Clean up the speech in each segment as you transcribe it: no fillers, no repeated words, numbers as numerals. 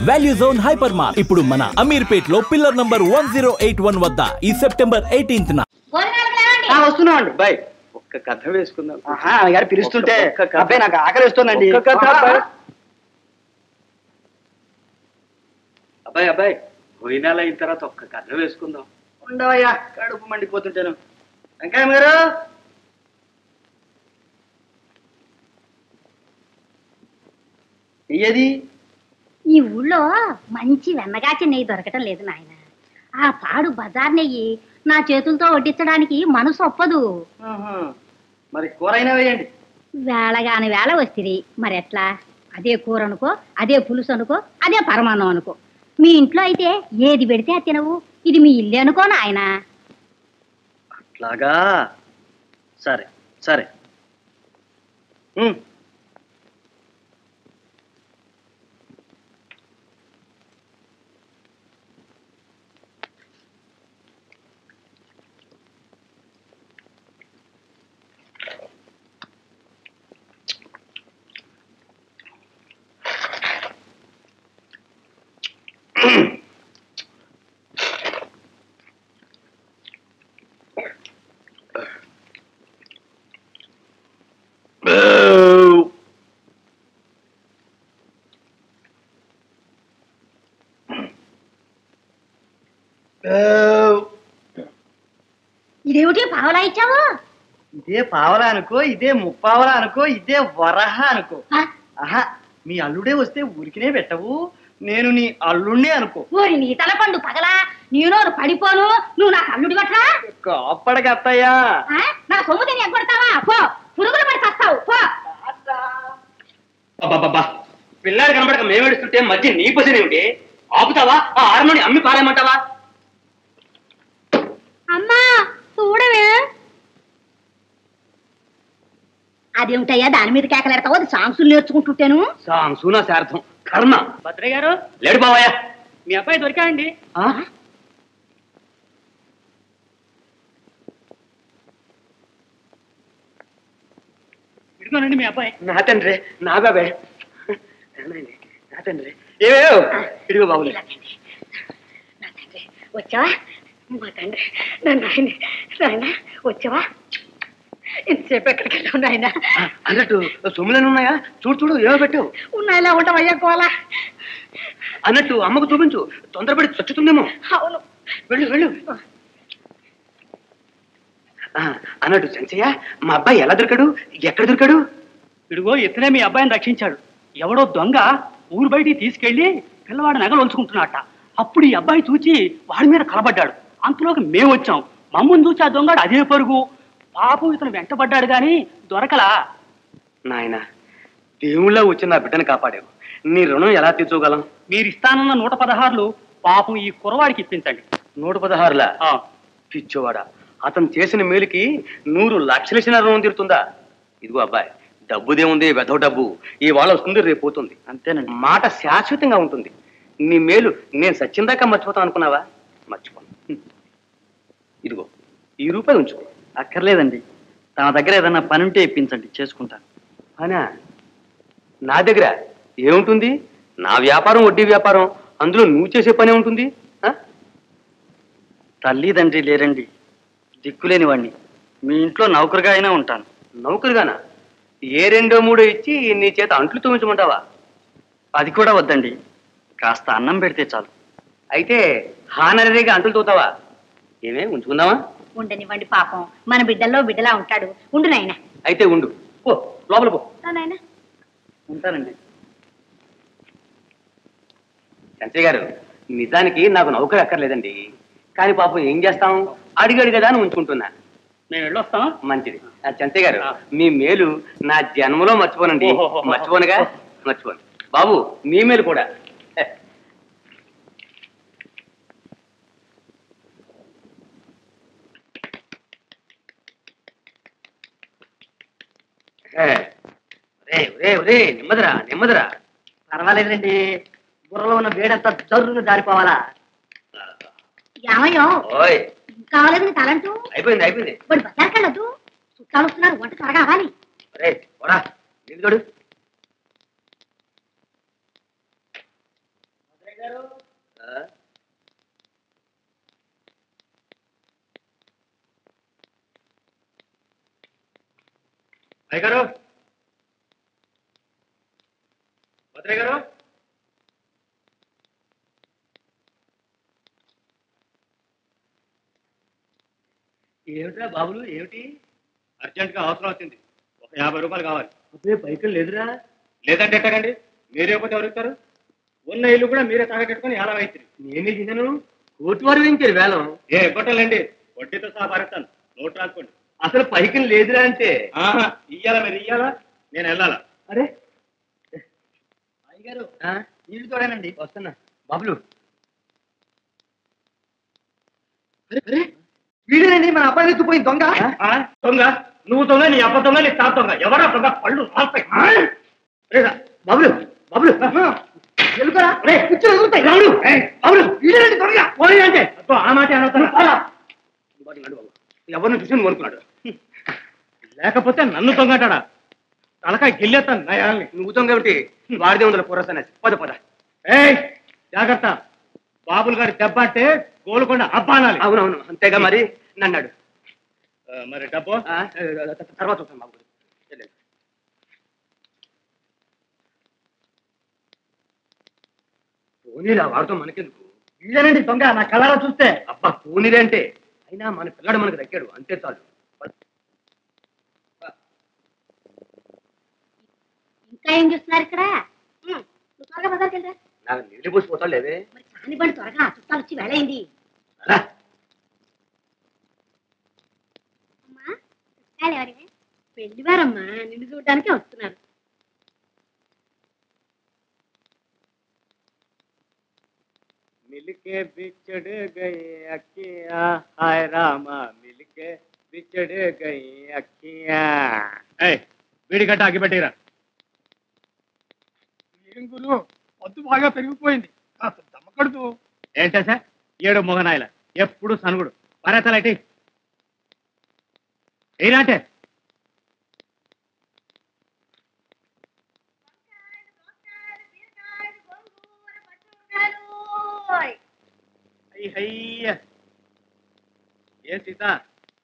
Value zone hyper mart ఇప్పుడు మన అమీర్పేట్ లో పిల్లర్ నంబర్ 1081 వద్ద ఈ సెప్టెంబర్ 18న వస్తున్నామండి బాయ్. ఒక్క కథ వేసుకుందాం. గారు పిలుస్తుంటే అబ్బాయి నాకు ఆకలి వస్తుందండి. అబ్బాయి అబ్బాయి భోజనాలు అయిన తర్వాత ఒక్క కథ వేసుకుందాం. ఉండవయ్యా, కడుపు మండిపోతుంటాను. వెంకయ్య గారు ఏది? ఈ ఊళ్ళో మంచి వెన్నగాచి నెయ్యి దొరకటం లేదు నాయన. ఆ పాడు బజార్ నెయ్యి నా చేతులతో వడ్డించడానికి మనసు ఒప్పదు. మరి కూర అయినా వేయండి. వేళగాని వేళ వస్తుంది మరి ఎట్లా? అదే కూర అనుకో, అదే పులుసు అనుకో, అదే పరమాన్నం అనుకో. మీ ఇంట్లో అయితే ఏది పెడితే అది తినవు. ఇది మీ ఇల్లు అనుకో నాయన. అట్లాగా, సరే సరే. ఇదేమిటి పావలా ఇచ్చావు? ఇదే పావలా అనుకో, ఇదే ముప్పావలా అనుకో, ఇదే వరహ అనుకో. ఆహా, మీ అల్లుడే వస్తే ఊరికినే పెట్టవు. నేను నీ అల్లుడినే అనుకో. ఓరి నీ తలపండు పగలా, నేను పడిపోను. నువ్వు నాకు అల్లుడి పట్రా. అప్పటికి అత్తయ్యా, నా సొమ్ము తిని ఎగ్గొడతావా? పో, పురుగులు పడి చస్తావు. పో. పిల్లాడు కనబడక మేము ఏడుస్తుంటే మధ్య నీ పొజిషన్ ఏమిటి? ఆపుతావా? ఆ ఆరుని అమ్మి పారేయమంటావా? అమ్మా చూడవే. అదేమిటయ్యా దాని మీద కేకలేడతావు? అది సాంగ్సులు నేర్చుకుంటుంటాను. సాంగ్సు నా శార్థం కర్మ. భద్రయ్య గారు లేడు బావయ్య, మీ అబ్బాయి దొరికాయండి. ఇదిగోనండి మీ అబ్బాయి. నా తండ్రి, నా బాబాయ్, నా తండ్రి. ఏవో ఇదిగో బాబులే. నా తండ్రి వచ్చావా? మా తండ్రి నాయన వచ్చావా? ఎంతసేపు ఎక్కడికి వెళ్ళావు నాయన? అన్నట్టు సొమ్ములను ఉన్నాయా? చూడు చూడు, ఏమో పెట్టావు. ఉన్నాయిలా ఉంటావయ్యా కోలా. అన్నట్టు అమ్మకు చూపించు, తొందరపడి చచ్చుతుందేమో. అవును, వెళ్ళు వెళ్ళు. అన్నట్టు సంచయ్య, మా అబ్బాయి ఎలా దొరికాడు? ఎక్కడ దొరికాడు? ఇదిగో ఇతనే మీ అబ్బాయిని రక్షించాడు. ఎవడో దొంగ ఊరు బయటికి తీసుకెళ్లి పిల్లవాడి నగలు ఉంచుకుంటున్నట్ట. అప్పుడు ఈ అబ్బాయి చూచి వాడి మీద కలబడ్డాడు. అంతలోకి మేము వచ్చాం. మమ్మల్ని చూసి ఆ దొంగడు అదే పరుగు. పాపం ఇతను వెంటబడ్డాడు గాని దొరకలా. నాయన, దేవుళ్ళ వచ్చి నా బిడ్డను కాపాడావు. నీ రుణం ఎలా తీర్చుకోగలం? మీరు ఇస్తానన్న 116 పాపం ఈ కురవాడికి ఇప్పించండి. 116లా? పిచ్చోవాడా, అతను చేసిన మేలుకి 100 లక్షలు ఇచ్చిన రుణం తీరుతుందా? ఇదిగో అబ్బాయి, డబ్బుదేముంది, వెధవ డబ్బు ఇవాళ వస్తుంది, రేపు పోతుంది. అంతేనండి. మాట శాశ్వతంగా ఉంటుంది. నీ మేలు నేను సచ్చిందాకా మర్చిపోతాను అనుకున్నావా? మర్చిపోను. ఇదిగో ఈ రూపాయి ఉంచుకో. అక్కర్లేదండి, తన దగ్గర ఏదన్నా పని ఉంటే ఇప్పించండి, చేసుకుంటాను. అనా, నా దగ్గర ఏముంటుంది? నా వ్యాపారం వడ్డీ వ్యాపారం, అందులో నువ్వు చేసే పనే ఉంటుంది. తల్లిదండ్రి లేరండి, దిక్కులేని వాడిని. మీ ఇంట్లో నౌకరుగా అయినా ఉంటాను. నౌకరుగానా? ఏ 2-3 ఇచ్చి నీ చేత అంట్లు తోమించమంటావా? అది కూడా వద్దండి, కాస్త అన్నం పెడితే చాలు. అయితే హానరీగా అంటులు తోతావా? ఏమే ఉంచుకుందామా? ఉండనివ్వండి, పాపం మన బిడ్డల్లో బిడ్డలా ఉంటాడు. ఉండు నాయన. అయితే ఉండు, పో లోపల పో. నాయన ఉంటానండి. చంచయ్య గారు, నిజానికి నాకు నౌకరు అక్కర్లేదండి. కానీ పాపం ఏం చేస్తాం, అడిగాడు కదా అని ఉంచుకుంటున్నా. మేము వెళ్ళొస్తాం. మంచిది. చంచయ్య గారు, మీ మేలు నా జన్మలో మర్చిపోనండి. మర్చిపోనుగా, మర్చిపోను. బాబు, మీ మేలు కూడా. నెమ్మదిరా నెమ్మదిరా. పర్వాలేదండి, బుర్రలో ఉన్న వేడంతా జరువును జారిపోవాలా? ఏమయ్యో ఓయ్, కావాలేదు నీ తలంటూ? అయిపోయింది అయిపోయింది. వాడు బజార్కి వెళ్ళొద్దు, చుట్టాలు వస్తున్నారు, వంట త్వరగా అవ్వాలి. పోరా, నిలుగడు. అయ్యగారు భద్రయ్య గారు ఏమిట్రా బాబులు ఏమిటి అర్జెంట్ గా అవసరం వచ్చింది ఒక 50 రూపాయలు కావాలి అదే పైకలు లేదురా లేదంటే ఎట్టకండి మీరే పోతే ఎవరుతారు ఉన్న ఇల్లు కూడా మీరే తాగట్టుకుని ఎలా అవుతుంది నేనే చేశాను కోటి వారు వేయించారు వేలం ఏ కొట్టాలండి వడ్డీతో సహా భరిస్తాను నోట్ రాసుకోండి అసలు పైకలు లేదురా అంటే ఇయ్యాలా మీరు ఇయ్యాలా నేను వెళ్ళాలా అరే అయ్యగారు నీళ్ళు చూడానండి వస్తున్నా బాబులు వీడేనండి మన అబ్బాయి ఎత్తుపోయింది దొంగ దొంగ నువ్వు దొంగ నీ అబ్బ దొంగ నీ తాత దొంగ ఎవరా దొంగ పళ్ళు బాబులు బాబులు ఎలుకరా కూర్చొని ఎదుగుతాయి రాడు బాబులు వీడేనండి దొంగ పోనీ అంటే ఆ మాట ఎవరిని చూసి కొనుక్కున్నాడు లేకపోతే నన్ను దొంగటాడా తలకాయ గిల్లేస్తాను నయాల్ని నువ్వు దొంగ ఏమిటి వాడిదే ఉందల పురసనేసి పద పద జాగ్రత్త బాబులు గారి దెబ్బ అంటే గోలుకొండ అబ్బా అనాలి అవునవును అంతేగా మరి నన్నాడు మరి డబ్బు తర్వాత వస్తాను బాబు పోనీరా వాడితో మనకెందుకు వీళ్ళేనండి దొంగ నా కళ్ళలో చూస్తే అబ్బా పోనీరే అంటే అయినా మన పిల్లడు మనకు దక్కాడు అంతే చాలు ఇంకా ఏం చూస్తున్నారు ఇక్కడ త్వరగా బజార్కి వెళ్ళరా నాకు నీళ్ళు పోసిపోతాడు లేవే మరి కానివ్వండి త్వరగా చుట్టాలు వచ్చి వేళయింది అమ్మా చుట్టాలు ఎవరివే పెళ్లివారమ్మా నిన్ను చూడడానికి వస్తున్నారు मिलके बिछड़ गई अखियां हाय रामा मिलके बिछड़ गई अखियां వీడి గట్ట ఆగిపెట్టిరా ఏం గురు పొద్దు బాగా పెరిగిపోయింది కాస్త దమ్మకడుతూ ఏంటా సార్ ఏడు మొగనాయల ఎప్పుడు సనుగుడు పరేతలటి ఏనాటే ఏ సీత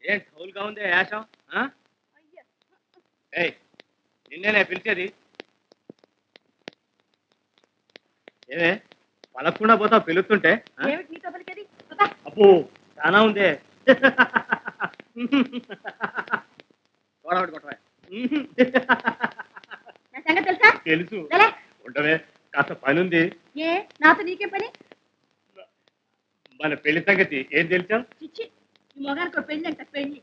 ఏం ఠౌల్గా ఉంది యాషం నిన్నేనే పిలిచేది ఏమే పలకుండా పోతా పిలుస్తుంటే అప్పు చాలా ఉందే తెలుసు ఉండవే కాస్త పని ఉంది ఏ నాతో నీకే పని మన పెళ్లి సంగతి ఏం తెలుసావు చిచ్చి ఈ మొగానికి పెళ్లి అంట పెళ్లి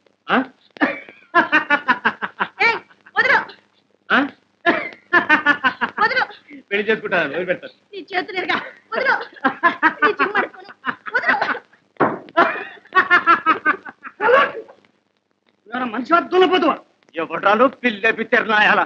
పెళ్లి చేసుకుంటాను ఎవరు పెడతారు నీ చేతులు ఎరగా వదలు నీ చిమ్మడుకొని వదలు మనిషి దున్నపోతావా ఎవరాలు పిల్లె పిత్తెరనాయాల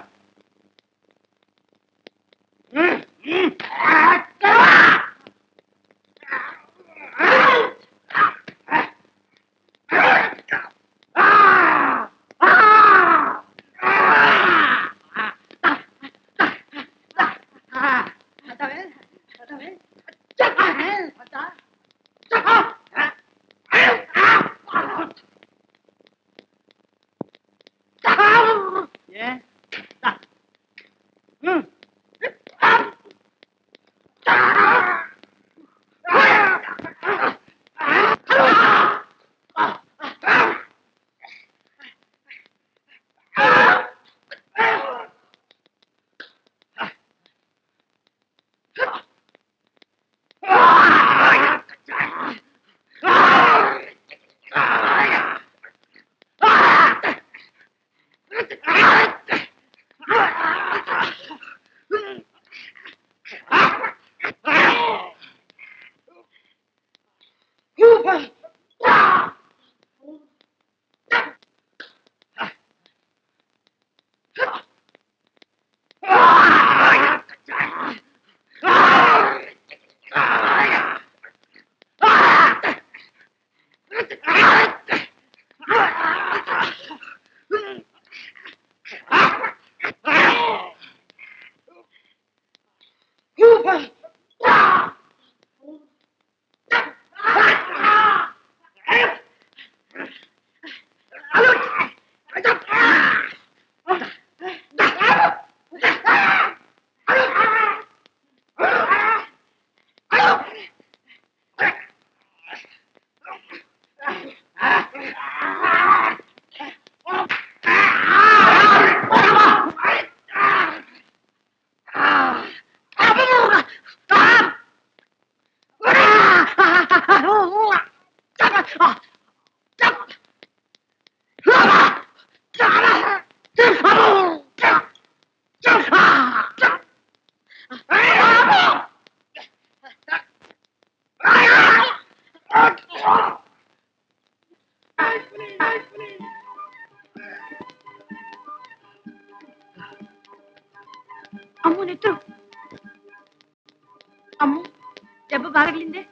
దెబ్బ బాగలిందే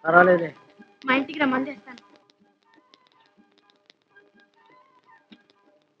పర్వాలేదే. మా ఇంటికి రమ్మందేస్తాను.